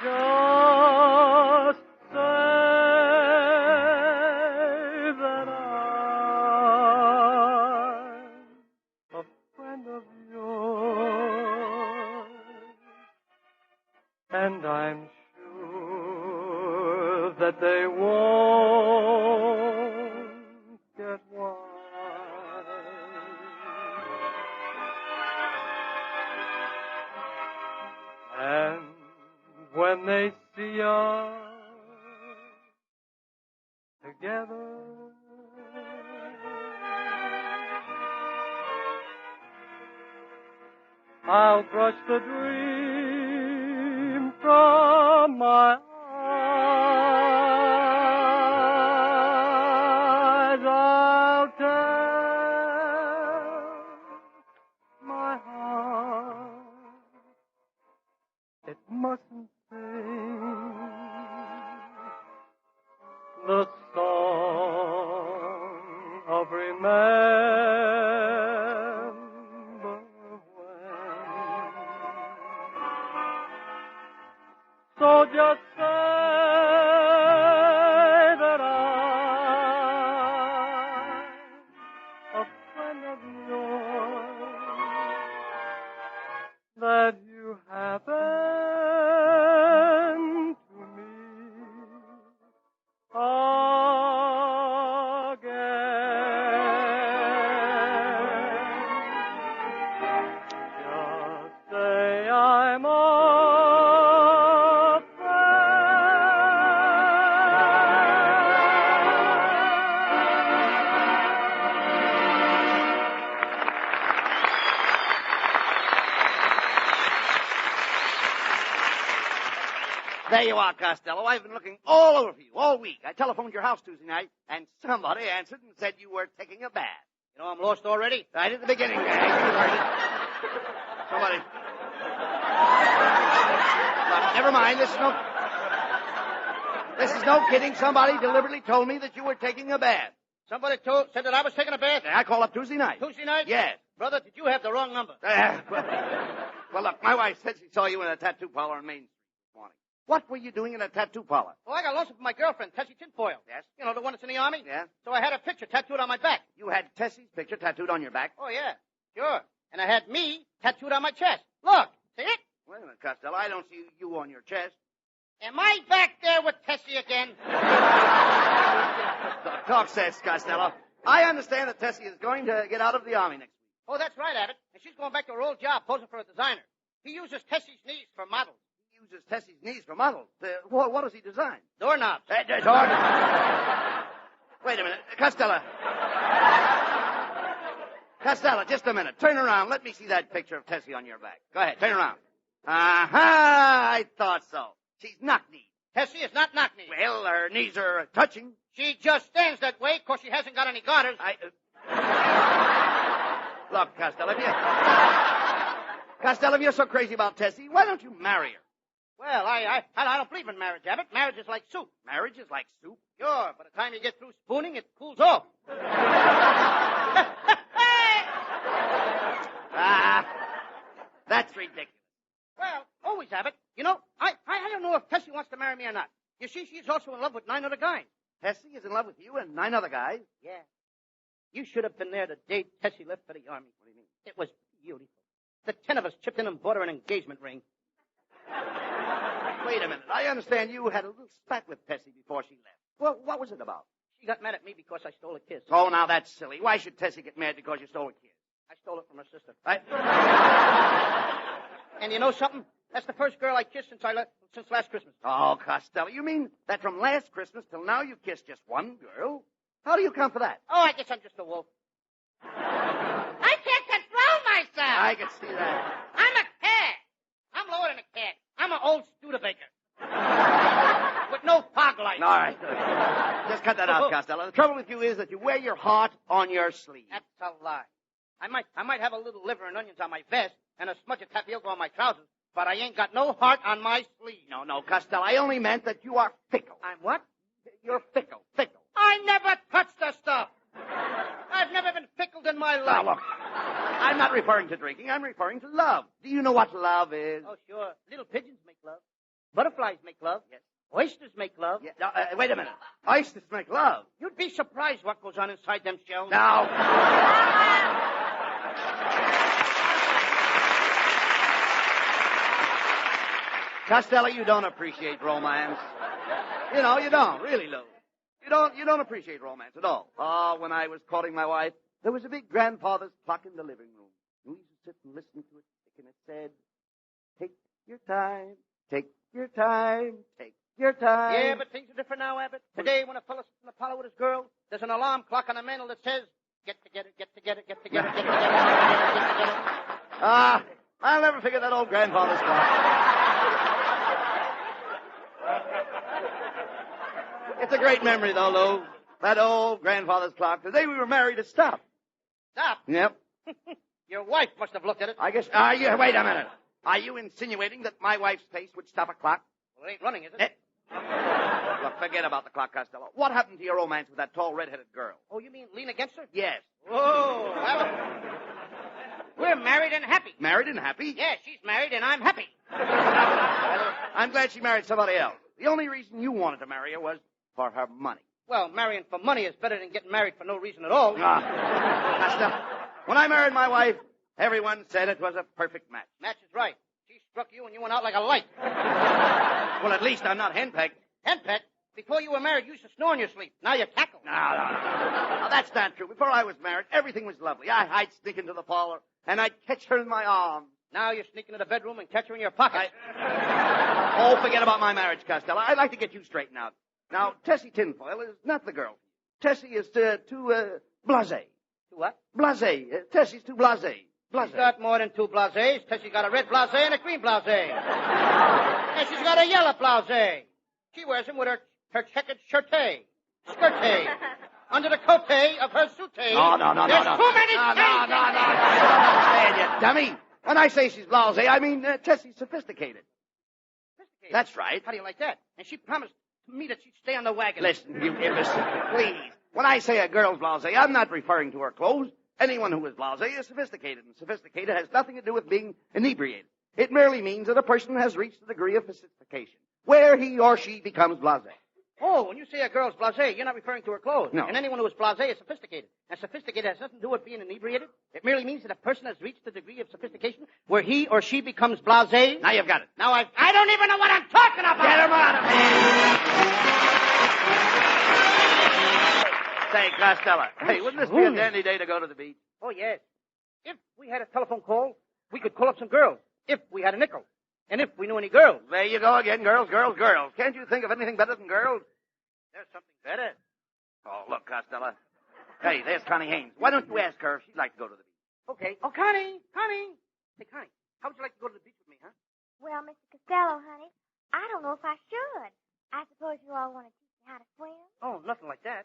Just say that I'm a friend of yours, and I'm sure that they won't get wise. And when they see us together, I'll brush the dream from my eyes. I'll tell my heart it mustn't sing the song of remember when. So just say that I'm a friend of yours, that you happen to me again. Just say I'm a There you are, Costello. I've been looking all over for you all week. I telephoned your house Tuesday night, and somebody answered and said you were taking a bath. You know I'm lost already? Right at the beginning. Somebody. Look, never mind. This is no kidding. Somebody deliberately told me that you were taking a bath. Somebody said that I was taking a bath? I called up Tuesday night. Tuesday night? Yes. Brother, did you have the wrong number? Well, look, my wife said she saw you in a tattoo parlor on Main Street this morning. What were you doing in a tattoo parlor? Well, I got lonesome from my girlfriend, Tessie Tinfoil. Yes? You know, the one that's in the Army? Yeah. So I had her picture tattooed on my back. You had Tessie's picture tattooed on your back? Oh, yeah. Sure. And I had me tattooed on my chest. Look. See it? Wait a minute, Costello. I don't see you on your chest. Am I back there with Tessie again? Talk sense, Costello. I understand that Tessie is going to get out of the Army next week. Oh, that's right, Abbott. And she's going back to her old job posing for a designer. He uses Tessie's knees for models. He uses Tessie's knees for models. What does he design? Doorknobs. Doorknobs. Wait a minute. Costello. Costello, just a minute. Turn around. Let me see that picture of Tessie on your back. Go ahead. Turn around. Aha! I thought so. She's knock-kneed. Tessie is not knock-kneed. Well, her knees are touching. She just stands that way because she hasn't got any garters. Look, Costello, if you're so crazy about Tessie, why don't you marry her? Well, I don't believe in marriage, Abbott. Marriage is like soup. Marriage is like soup? Sure. By the time you get through spooning, it cools off. That's ridiculous. Well, always, Abbott. You know, I don't know if Tessie wants to marry me or not. You see, she's also in love with 9 other guys. Tessie is in love with you and 9 other guys? Yeah. You should have been there the day Tessie left for the Army. What do you mean? It was beautiful. The 10 of us chipped in and bought her an engagement ring. Wait a minute. I understand you had a little spat with Tessie before she left. Well, what was it about? She got mad at me because I stole a kiss. Oh, now that's silly. Why should Tessie get mad because you stole a kiss? I stole it from her sister. And you know something? That's the first girl I kissed since last Christmas. Oh, Costello, you mean that from last Christmas till now you kissed just one girl? How do you come for that? Oh, I guess I'm just a wolf. I can't control myself. I can see that. I'm a cat. I'm lower than a cat. I'm an old Studebaker. With no fog lights. All right. Just cut that out, Costello. The trouble with you is that you wear your heart on your sleeve. That's a lie. I might have a little liver and onions on my vest and a smudge of tapioca on my trousers, but I ain't got no heart on my sleeve. No, Costello. I only meant that you are fickle. I'm what? You're fickle. I never touched the stuff. I've never been fickled in my life. Now, look. I'm not referring to drinking. I'm referring to love. Do you know what love is? Oh, sure. Little pigeons make love. Butterflies make love. Yes. Oysters make love. Yeah. Now, wait a minute. Oysters make love. You'd be surprised what goes on inside them shells. Now. Costello, you don't appreciate romance. You know, you don't, really, Lou. You don't appreciate romance at all. Oh, when I was courting my wife, there was a big grandfather's clock in the living room. We used to sit and listen to it, and it said, "Take your time, take your time, take your time." Yeah, but things are different now, Abbott. Today, when a fellow sits in the parlor with his girl, there's an alarm clock on the mantel that says, "Get together, get together, get together, get together, get together." Ah, I'll never forget that old grandfather's clock. It's a great memory, though, Lou. That old grandfather's clock. The day we were married, it stopped. Stop. Yep. Your wife must have looked at it. I guess. Wait a minute. Are you insinuating that my wife's face would stop a clock? Well, it ain't running, is it? Look, forget about the clock, Costello. What happened to your romance with that tall, red-headed girl? Oh, you mean lean against her? Yes. Whoa, Abbott. We're married and happy. Married and happy? Yeah, she's married and I'm happy. I'm glad she married somebody else. The only reason you wanted to marry her was for her money. Well, marrying for money is better than getting married for no reason at all. Costello, when I married my wife, everyone said it was a perfect match. Match is right. She struck you and you went out like a light. Well, at least I'm not henpecked. Henpecked? Before you were married, you used to snore in your sleep. Now you cackle. No. No, that's not true. Before I was married, everything was lovely. I'd sneak into the parlor, and I'd catch her in my arms. Now you sneak into the bedroom and catch her in your pocket. Oh, forget about my marriage, Costello. I'd like to get you straightened out. Now, Tessie Tinfoil is not the girl. Tessie is too blasé. Too what? Blasé. Tessie's too blasé. She's got more than two blasés. Tessie's got a red blasé and a green blasé. And she's got a yellow blasé. She wears them with her checkered skirtay under the cote of her soutay. No. There's too many No. I don't understand you, dummy. When I say she's blasé, I mean Tessie's sophisticated. Sophisticated? That's right. How do you like that? And she promised to me that she'd stay on the wagon. Listen, you imbecile, please. When I say a girl's blasé, I'm not referring to her clothes. Anyone who is blasé is sophisticated, and sophisticated has nothing to do with being inebriated. It merely means that a person has reached a degree of sophistication, where he or she becomes blasé. Oh, when you say a girl's blasé, you're not referring to her clothes. No. And anyone who is blasé is sophisticated. And sophisticated has nothing to do with being inebriated. It merely means that a person has reached a degree of sophistication where he or she becomes blasé. Now you've got it. Now I don't even know what I'm talking about. Get him out of here. Say, Costello, hey, wouldn't this be a dandy day to go to the beach? Oh, yes. If we had a telephone call, we could call up some girls. If we had a nickel. And if we knew any girls. There you go again, girls. Can't you think of anything better than girls? There's something better. Oh, look, Costello. Hey, there's Connie Haynes. Why don't you ask her if she'd like to go to the beach? Okay. Oh, Connie. Hey, Connie, how would you like to go to the beach with me, huh? Well, Mr. Costello, honey, I don't know if I should. I suppose you all want to teach me how to swim? Oh, nothing like that.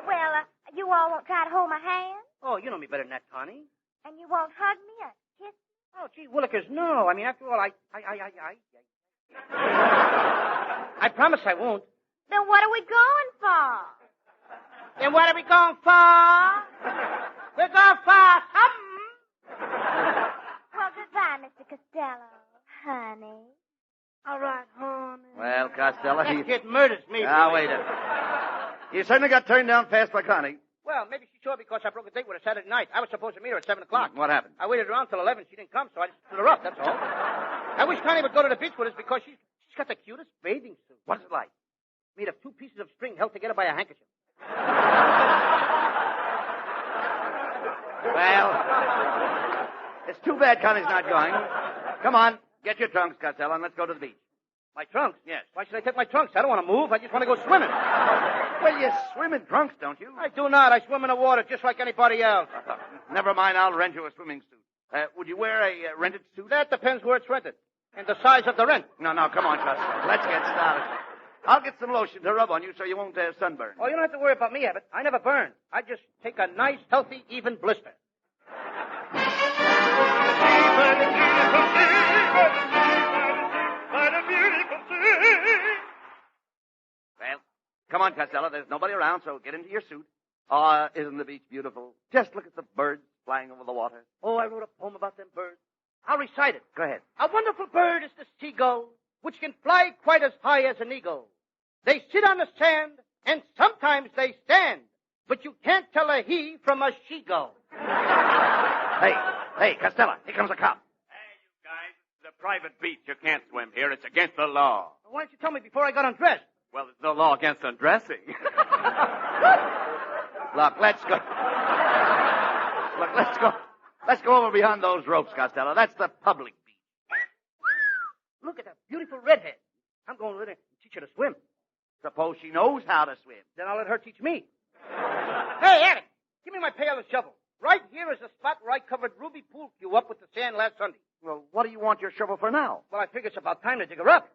Well, you all won't try to hold my hand? Oh, you know me better than that, Connie. And you won't hug me or kiss me? Oh, gee, Willikers, no. I mean, after all, I promise I won't. Then what are we going for? Then what are we going for? We're going for something. Well, goodbye, Mr. Costello, honey. All right, honey. Well, Costello, That kid murders me. Now, wait a minute. You certainly got turned down fast by Connie. Well, maybe she saw because I broke a date with her Saturday night. I was supposed to meet her at 7 o'clock. What happened? I waited around till 11. She didn't come, so I just stood her up, that's all. I wish Connie would go to the beach with us because she's got the cutest bathing suit. What's it like? Made of 2 pieces of string held together by a handkerchief. Well, it's too bad Connie's not going. Come on, get your trunks, Costello, and let's go to the beach. My trunks? Yes. Why should I take my trunks? I don't want to move. I just want to go swimming. Well, you swim in trunks, don't you? I do not. I swim in the water just like anybody else. Never mind, I'll rent you a swimming suit. Would you wear a rented suit? That depends where it's rented. And the size of the rent. No, come on, Costello. Let's get started. I'll get some lotion to rub on you so you won't sunburn. Oh, you don't have to worry about me, Abbott. I never burn. I just take a nice, healthy, even blister. Well, come on, Costello. There's nobody around, so get into your suit. Isn't the beach beautiful? Just look at the birds flying over the water. Oh, I wrote a poem about them birds. I'll recite it. Go ahead. A wonderful bird is the seagull, which can fly quite as high as an eagle. They sit on the sand, and sometimes they stand, but you can't tell a he from a she-gull. Hey, Costello, here comes a cop. Hey, you guys, this is a private beach. You can't swim here. It's against the law. Well, why didn't you tell me before I got undressed? Well, there's no law against undressing. Look, let's go. Let's go over beyond those ropes, Costello. That's the public beach. Look at that beautiful redhead. I'm going to let her teach her to swim. Suppose she knows how to swim. Then I'll let her teach me. Hey, Abbott, give me my pail and shovel. Right here is the spot where I covered Ruby Pool Cue up with the sand last Sunday. Well, what do you want your shovel for now? Well, I figure it's about time to dig her up.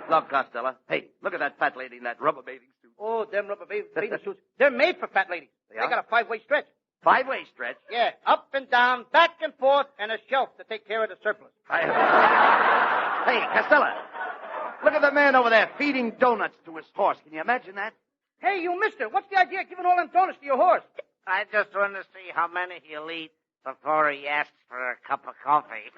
Look, Costello. Hey, look at that fat lady in that rubber bathing suit. Oh, them rubber bathing suits. They're made for fat ladies. They They got a 5-way stretch. 5-way stretch? Yeah, up and down, back and forth, and a shelf to take care of the surplus. Hey, Costello. Look at the man over there feeding donuts to his horse. Can you imagine that? Hey, you mister, what's the idea of giving all them donuts to your horse? I just want to see how many he'll eat before he asks for a cup of coffee.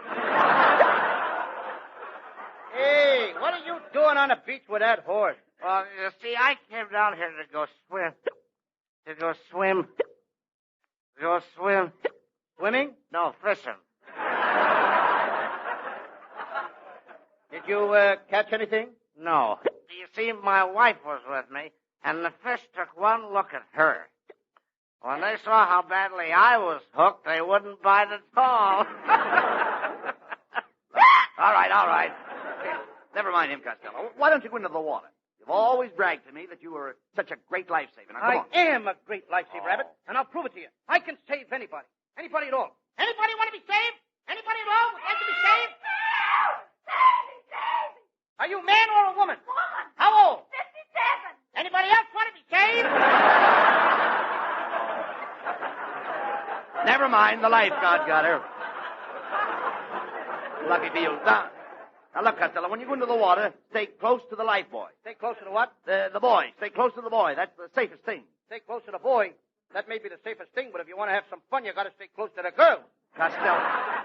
Hey, what are you doing on the beach with that horse? Well, you see, I came down here to go swim. To go swim. To go swim. Swimming? No, fishing. Did you catch anything? No. You see, my wife was with me, and the fish took one look at her. When they saw how badly I was hooked, they wouldn't bite at all. All right. Never mind him, Costello. Why don't you go into the water? You've always bragged to me that you were such a great lifesaver. Now, come on. I am a great lifesaver, Abbott, and I'll prove it to you. I can save anybody. Anybody at all. Anybody want to be saved? Anybody at all would like to be saved? Save me! Are you a man or a woman? Woman! How old? 57! Anybody else want to be saved? Never mind. The lifeguard got her. Lucky for you. Now, look, Costello, when you go into the water, stay close to the life boy. Stay close to the what? The boy. Stay close to the boy. That's the safest thing. Stay close to the boy. That may be the safest thing, but if you want to have some fun, you got to stay close to the girl. Costello,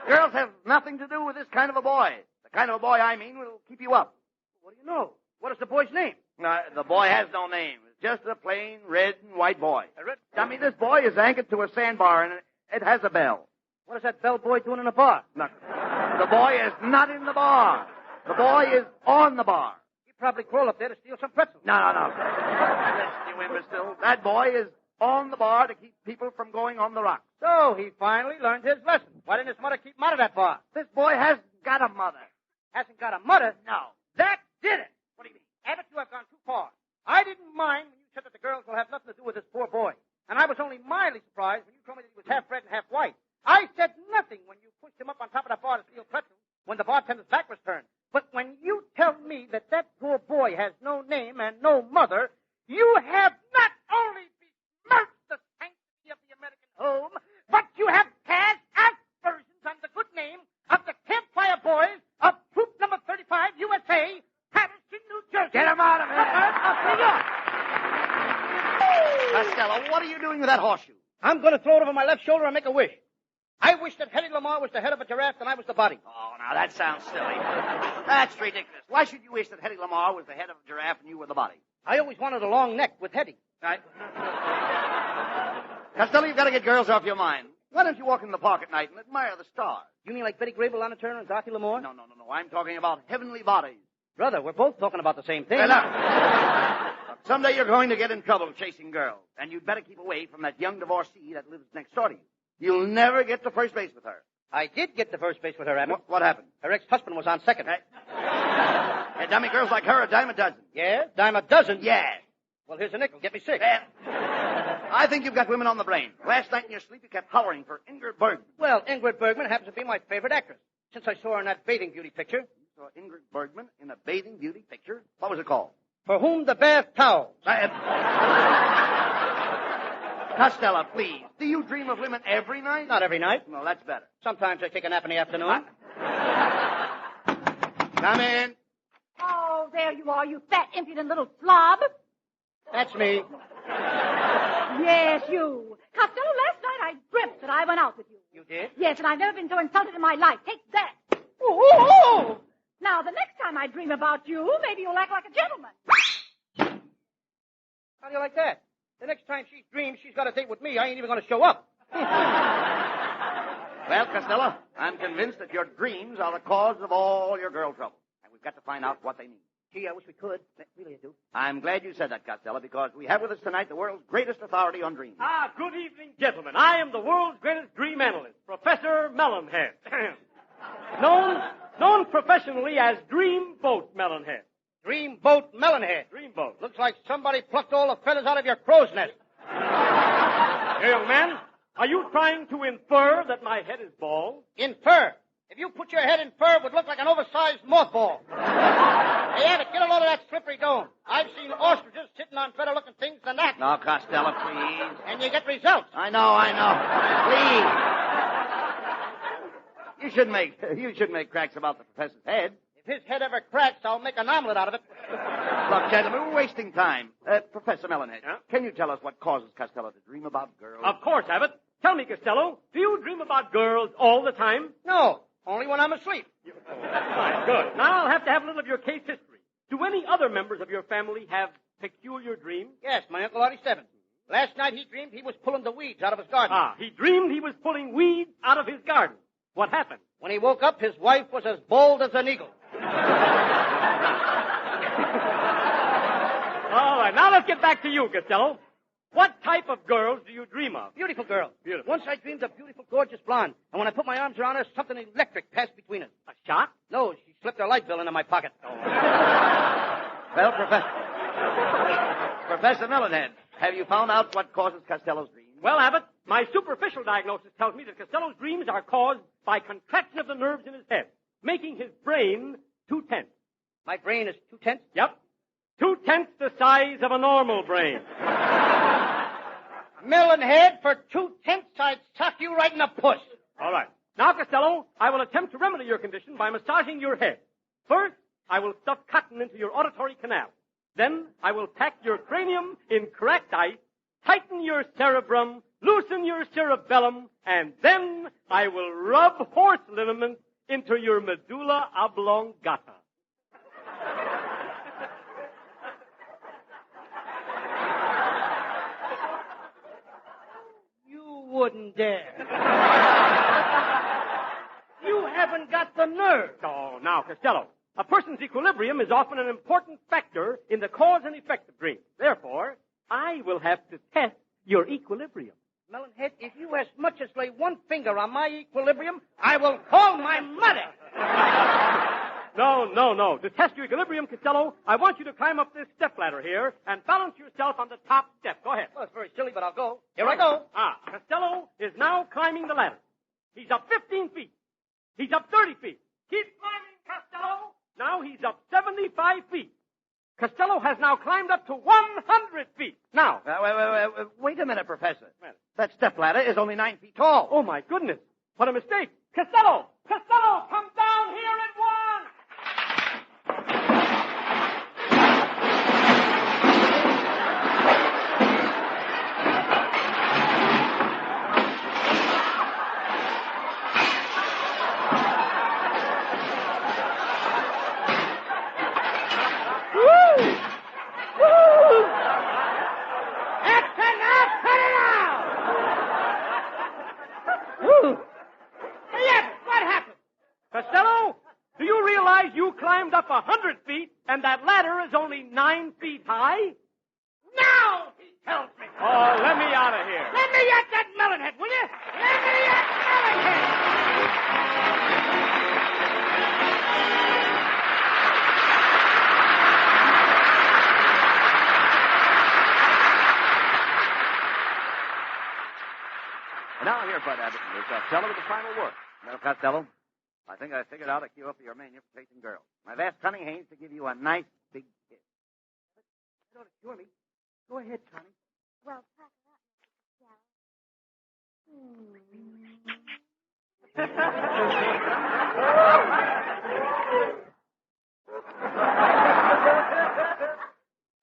girls have nothing to do with this kind of a boy. The kind of a boy I mean will keep you up. What do you know? What is the boy's name? No, the boy has no name. It's just a plain red and white boy. A red... I mean, this boy is anchored to a sandbar, and it has a bell. What is that bellboy doing in a bar? No, the boy is not in the bar. The boy is on the bar. He probably crawled up there to steal some pretzels. No. Listen, you imbecile. That boy is on the bar to keep people from going on the rocks. So he finally learned his lesson. Why didn't his mother keep him out of that bar? This boy hasn't got a mother. Hasn't got a mother? No. That did it. What do you mean? Abbott, you have gone too far. I didn't mind when you said that the girls will have nothing to do with this poor boy. And I was only mildly surprised when you told me that he was half red and half white. I said nothing when you pushed him up on top of that bar to steal pretzels when the bartender's back was turned. But when you tell me that that poor boy has no name and no mother, you have not only besmirched the sanctity of the American home, but you have cast aspersions on the good name of the Campfire Boys of Troop Number 35 USA, Patterson, New Jersey. Get him out of here. Of New York. Costello, what are you doing with that horseshoe? I'm going to throw it over my left shoulder and make a wish. I wish that Hedy Lamarr was the head of a giraffe and I was the body. Oh, now that sounds silly. That's ridiculous. Why should you wish that Hedy Lamarr was the head of a giraffe and you were the body? I always wanted a long neck with Hedy. Costello, you've got to get girls off your mind. Why don't you walk in the park at night and admire the stars? You mean like Betty Grable, Lana Turner, and Dorothy Lamour? No. I'm talking about heavenly bodies. Brother, we're both talking about the same thing. Hey, look. Someday you're going to get in trouble chasing girls, and you'd better keep away from that young divorcee that lives next door to you. You'll never get to first base with her. I did get to first base with her, Abbott. What happened? Her ex-husband was on second. Hey, dummy girls like her, a dime a dozen. Yeah? Dime a dozen? Yeah. Well, here's a nickel. Get me six. I think you've got women on the brain. Last night in your sleep you kept hollering for Ingrid Bergman. Well, Ingrid Bergman happens to be my favorite actress. Since I saw her in that bathing beauty picture. You saw Ingrid Bergman in a bathing beauty picture? What was it called? For Whom the Bath Towels. Costello, please. Do you dream of women every night? Not every night. No, that's better. Sometimes I take a nap in the afternoon. Come in. Oh, there you are, you fat, impudent little slob. That's me. Yes, you. Costello, last night I dreamt that I went out with you. You did? Yes, and I've never been so insulted in my life. Take that. Ooh. Now, the next time I dream about you, maybe you'll act like a gentleman. How do you like that? The next time she dreams she's got a date with me, I ain't even going to show up. Well, Costello, I'm convinced that your dreams are the cause of all your girl trouble. And we've got to find out what they mean. Gee, I wish we could. Really, I do. I'm glad you said that, Costello, because we have with us tonight the world's greatest authority on dreams. Good evening, gentlemen. I am the world's greatest dream analyst, Professor Melonhead. known professionally as Dreamboat Melonhead. Dreamboat Melonhead. Dreamboat. Looks like somebody plucked all the feathers out of your crow's nest. Here, young man, are you trying to infer that my head is bald? In fur. If you put your head in fur, it would look like an oversized mothball. Hey, Abbott, get a load of that slippery dome. I've seen ostriches sitting on better-looking things than that. No, Costello, please. And you get results. I know. Please. You shouldn't make cracks about the professor's head. If his head ever cracks, I'll make an omelet out of it. Look, gentlemen, we're wasting time. Professor Melonhead, Yeah? can you tell us what causes Costello to dream about girls? Of course, Abbott. Tell me, Costello, do you dream about girls all the time? No, only when I'm asleep. That's fine. Good. Now I'll have to have a little of your case history. Do any other members of your family have peculiar dreams? Yes, my Uncle Artie Seven. Last night he dreamed he was pulling the weeds out of his garden. He dreamed he was pulling weeds out of his garden. What happened? When he woke up, his wife was as bold as an eagle. All right, now let's get back to you, Costello. What type of girls do you dream of? Beautiful girl. Beautiful. Once I dreamed of beautiful, gorgeous blonde. And when I put my arms around her, something electric passed between us. A shot? No, she slipped her light bill into my pocket. Well, Professor Melonhead, have you found out what causes Costello's dreams? Well, Abbott, my superficial diagnosis tells me that Costello's dreams are caused by contraction of the nerves in his head, making his brain too tense. My brain is 2/10. Yep. 2/10 the size of a normal brain. Melonhead, for 2/10, I'd sock you right in the puss. All right. Now, Costello, I will attempt to remedy your condition by massaging your head. First, I will stuff cotton into your auditory canal. Then, I will pack your cranium in cracked ice, tighten your cerebrum, loosen your cerebellum, and then I will rub horse liniment into your medulla oblongata. You wouldn't dare. You haven't got the nerve. Oh, now, Costello, a person's equilibrium is often an important factor in the cause and effect of dreams. Therefore, I will have to test your equilibrium. Melonhead, if you as much as lay one finger on my equilibrium, I will call my mother. No. To test your equilibrium, Costello, I want you to climb up this stepladder here and balance yourself on the top step. Go ahead. Well, it's very silly, but I'll go. Here I go. Costello is now climbing the ladder. He's up 15 feet. He's up 30 feet. Keep climbing, Costello. Now he's up 75 feet. Costello has now climbed up to 100 feet. Now. Wait a minute, Professor. That stepladder is only 9 feet tall. Oh, my goodness. What a mistake. Costello, come down here at once. Costello, do you realize you climbed up 100 feet and that ladder is only 9 feet high? Now, he tells me. Oh, let me out of here. Let me at that melonhead, will you? Let me at melonhead. And now here, Bud Abbott and Lou Costello with the final word. Well, Costello, I think I figured out a cue up for your mania for chasing girls. I've asked Connie Haynes to give you a nice big kiss. You don't cure me. Go ahead, Connie. Well, pack it up,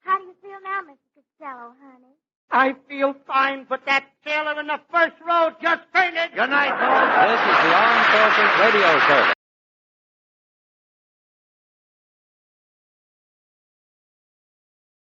How do you feel now, Mr. Costello, honey? I feel fine, but that sailor in the first row just fainted. Good night, folks. This is the Armed Forces Radio Service.